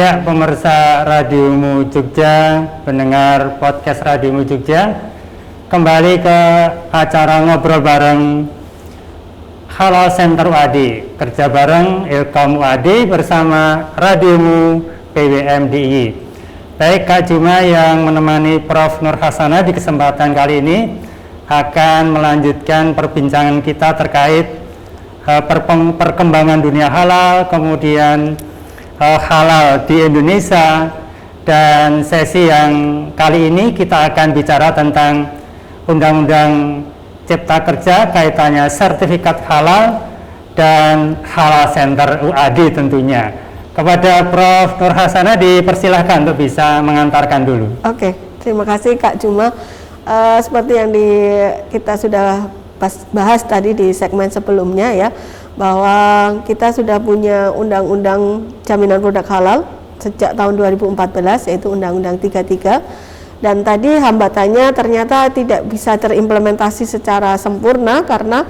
Ya, pemirsa Radiomu Jogja, pendengar podcast Radiomu Jogja, kembali ke acara ngobrol bareng Halal Center UAD, kerja bareng Ilkom UAD bersama Radiomu PWMDIY. Baik, Kak Juma yang menemani Prof. Nur Hasanah di kesempatan kali ini akan melanjutkan perbincangan kita terkait perkembangan dunia halal, kemudian halal di Indonesia, dan sesi yang kali ini kita akan bicara tentang Undang-Undang Cipta Kerja, kaitannya sertifikat halal dan Halal Center UAD tentunya. Kepada Prof. Nur Hasanah dipersilahkan untuk bisa mengantarkan dulu. Oke, terima kasih Kak Juma. Seperti yang kita sudah bahas tadi di segmen sebelumnya ya, bahwa kita sudah punya Undang-Undang Jaminan Produk Halal sejak tahun 2014, yaitu Undang-Undang 33, dan tadi hambatannya ternyata tidak bisa terimplementasi secara sempurna karena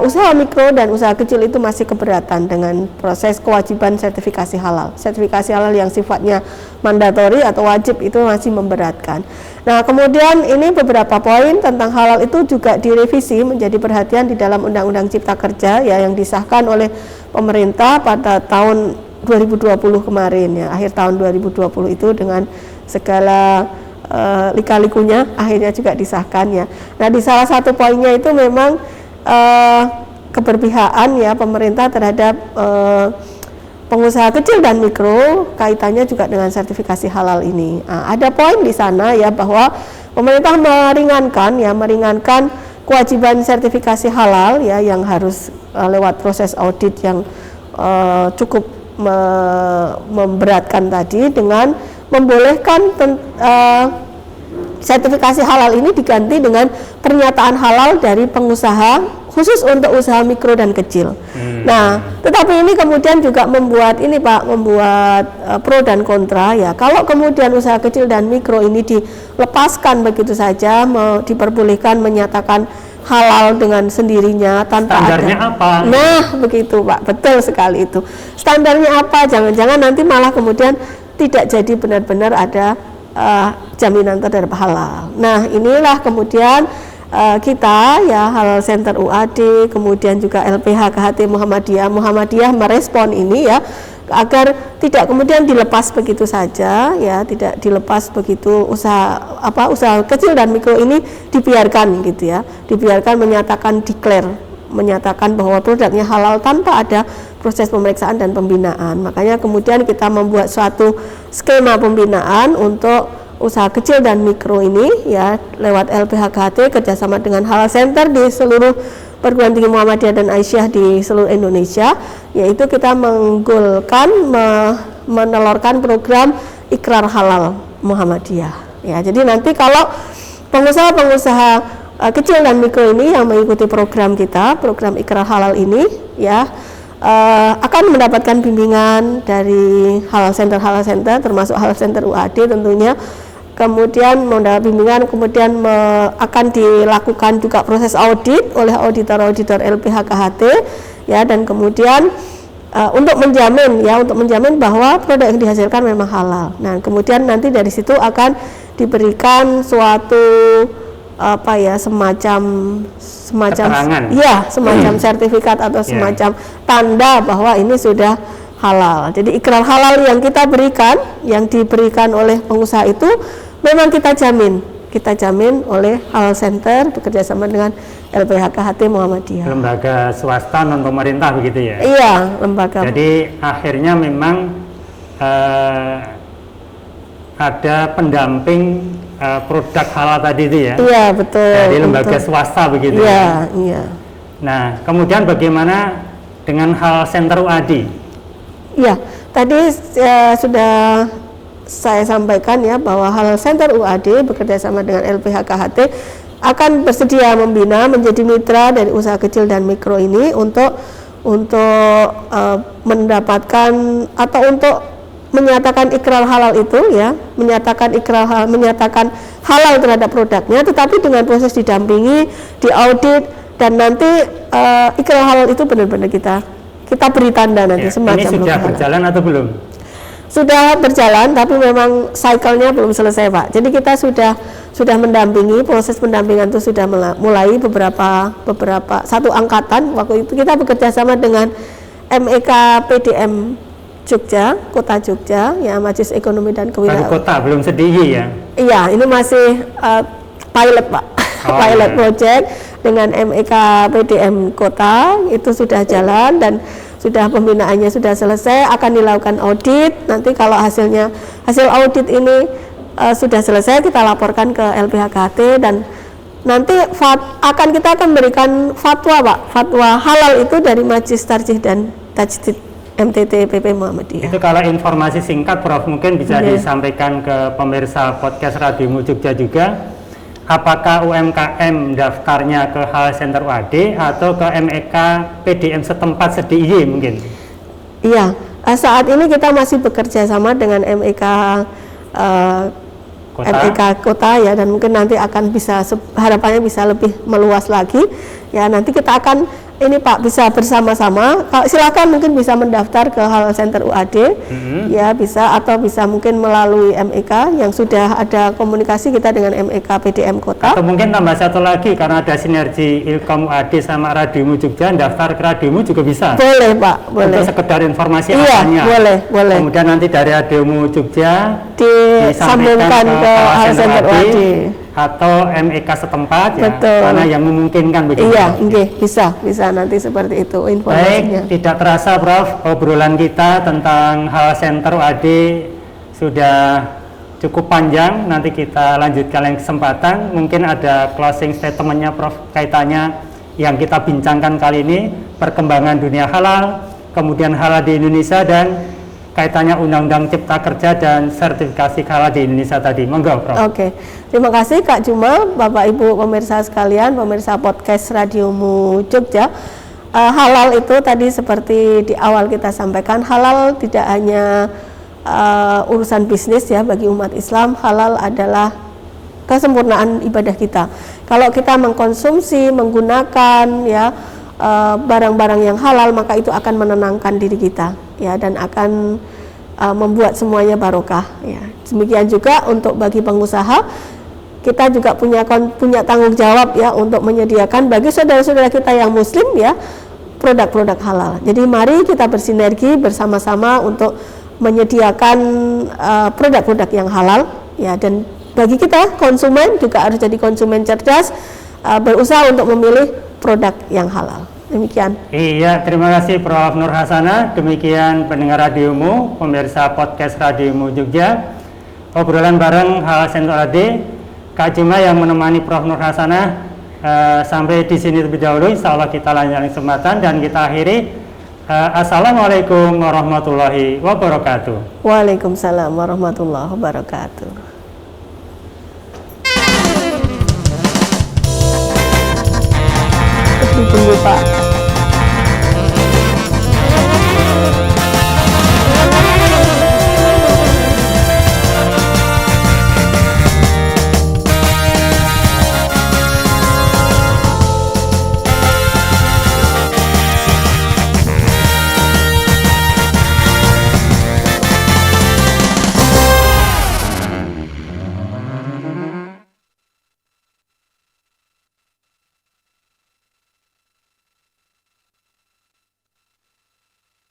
usaha mikro dan usaha kecil itu masih keberatan dengan proses kewajiban sertifikasi halal. Sertifikasi halal yang sifatnya mandatori atau wajib itu masih memberatkan. Nah, kemudian ini beberapa poin tentang halal itu juga direvisi menjadi perhatian di dalam Undang-Undang Cipta Kerja ya, yang disahkan oleh pemerintah pada tahun 2020 kemarin ya, akhir tahun 2020 itu dengan segala lika-likunya akhirnya juga disahkan ya. Nah, di salah satu poinnya itu memang keberpihakan ya pemerintah terhadap pengusaha kecil dan mikro, kaitannya juga dengan sertifikasi halal ini. Nah, ada poin di sana ya bahwa pemerintah meringankan kewajiban sertifikasi halal ya, yang harus lewat proses audit yang cukup memberatkan tadi, dengan membolehkan sertifikasi halal ini diganti dengan pernyataan halal dari pengusaha khusus untuk usaha mikro dan kecil. Nah, tetapi ini kemudian juga membuat pro dan kontra ya. Kalau kemudian usaha kecil dan mikro ini dilepaskan begitu saja, diperbolehkan menyatakan halal dengan sendirinya tanpa standarnya ada. Apa? Nah, begitu Pak, betul sekali itu. Standarnya apa? Jangan-jangan nanti malah kemudian tidak jadi benar-benar ada jaminan terhadap halal. Nah, inilah kemudian kita ya Halal Center UAD, kemudian juga LPH KHT Muhammadiyah merespon ini ya, agar tidak kemudian dilepas begitu saja ya, tidak dilepas begitu usaha kecil dan mikro ini dibiarkan gitu ya, dibiarkan menyatakan bahwa produknya halal tanpa ada proses pemeriksaan dan pembinaan. Makanya kemudian kita membuat suatu skema pembinaan untuk usaha kecil dan mikro ini ya, lewat LPH KHT kerjasama dengan Halal Center di seluruh perguruan tinggi Muhammadiyah dan Aisyah di seluruh Indonesia, yaitu kita menelurkan program Ikrar Halal Muhammadiyah ya. Jadi nanti kalau pengusaha-pengusaha kecil dan mikro ini yang mengikuti program kita, program Ikrar Halal ini ya, akan mendapatkan bimbingan dari Halal Center termasuk Halal Center UAD tentunya. Kemudian mendapat bimbingan, kemudian akan dilakukan juga proses audit oleh auditor LPH KHT ya, dan kemudian untuk menjamin bahwa produk yang dihasilkan memang halal. Nah, kemudian nanti dari situ akan diberikan suatu semacam sertifikat atau semacam tanda bahwa ini sudah halal. Jadi ikrar halal yang kita berikan, yang diberikan oleh pengusaha itu memang kita jamin oleh Halal Center bekerjasama dengan LPH KHT Muhammadiyah. Lembaga swasta non pemerintah begitu ya? Iya, lembaga. Jadi akhirnya memang ada pendamping produk halal tadi itu ya? Iya, betul. Dari lembaga swasta begitu ya? Iya. Nah, kemudian bagaimana dengan Halal Center UAD? Iya, tadi sudah saya sampaikan ya bahwa Halal Center UAD bekerjasama dengan LPH KHT akan bersedia membina menjadi mitra dari usaha kecil dan mikro ini untuk mendapatkan atau untuk menyatakan ikrar halal itu ya, menyatakan halal terhadap produknya, tetapi dengan proses didampingi, diaudit, dan nanti ikrar halal itu benar-benar kita beri tanda nanti ya, semacam. Ini sudah berjalan atau belum? Sudah berjalan, tapi memang cycle-nya belum selesai, Pak. Jadi kita sudah mendampingi, proses pendampingan itu sudah mulai beberapa satu angkatan. Waktu itu kita bekerja sama dengan MEK PDM Jogja, Kota Jogja, ya, Majelis Ekonomi dan Kewirausahaan. Baru kota, belum sedih ya? Iya, ini masih pilot, Pak. Pilot project dengan MEK PDM Kota itu sudah jalan dan sudah pembinaannya sudah selesai, akan dilakukan audit. Nanti kalau hasil audit ini sudah selesai, kita laporkan ke LPHKT dan nanti kita akan berikan fatwa, Pak. Fatwa halal itu dari Majelis Tarjih dan Tajdid MTT PP Muhammadiyah. Itu kalau informasi singkat, Prof, mungkin bisa disampaikan ke pemirsa podcast Radio Jogja juga. Apakah UMKM daftarnya ke Halal Center UAD atau ke MEK PDM setempat SDIY mungkin? Iya, saat ini kita masih bekerja sama dengan MEK Kota ya, dan mungkin nanti akan bisa, harapannya bisa lebih meluas lagi ya. Nanti kita akan ini, Pak, bisa bersama-sama. Silakan mungkin bisa mendaftar ke Halal Center UAD ya, bisa, atau bisa mungkin melalui MEK yang sudah ada komunikasi kita dengan MEK PDM Kota. Atau mungkin tambah satu lagi, karena ada sinergi Ilkom UAD sama Radiomu Jogja, daftar ke Radiomu juga bisa. Boleh, Pak, boleh. Untuk sekedar informasi apanya. Boleh. Kemudian nanti dari Radiomu Jogja disambungkan ke Halal Center UAD atau MEK setempat ya, betul, karena yang memungkinkan begitu. Iya, bisa nanti seperti itu informasinya. Baik, tidak terasa, Prof, obrolan kita tentang Halal Center UAD sudah cukup panjang. Nanti kita lanjutkan lain kesempatan. Mungkin ada closing statement-nya, Prof, kaitannya yang kita bincangkan kali ini, perkembangan dunia halal, kemudian halal di Indonesia, dan kaitannya Undang-Undang Cipta Kerja dan sertifikasi halal di Indonesia tadi. Monggo, Prof. Oke. Terima kasih Kak Juma, Bapak Ibu pemirsa sekalian, pemirsa podcast Radiomu Jogja. Halal itu tadi seperti di awal kita sampaikan, halal tidak hanya urusan bisnis ya bagi umat Islam. Halal adalah kesempurnaan ibadah kita. Kalau kita mengkonsumsi, menggunakan ya barang-barang yang halal, maka itu akan menenangkan diri kita ya, dan akan membuat semuanya barokah ya. Demikian juga untuk bagi pengusaha, kita juga punya tanggung jawab ya untuk menyediakan bagi saudara-saudara kita yang muslim ya produk-produk halal. Jadi mari kita bersinergi bersama-sama untuk menyediakan produk-produk yang halal ya, dan bagi kita konsumen juga harus jadi konsumen cerdas, berusaha untuk memilih produk yang halal. Demikian. Iya, terima kasih Prof. Nur Hasanah. Demikian pendengar radiomu, pemirsa podcast Radiomu Jogja. Obrolan bareng Halal Center UAD, Kak Juma yang menemani Prof. Nur Hasanah. Sampai di sini terlebih dahulu. Insya Allah kita lanjutkan kesempatan dan kita akhiri. Assalamualaikum warahmatullahi wabarakatuh. Waalaikumsalam warahmatullahi wabarakatuh.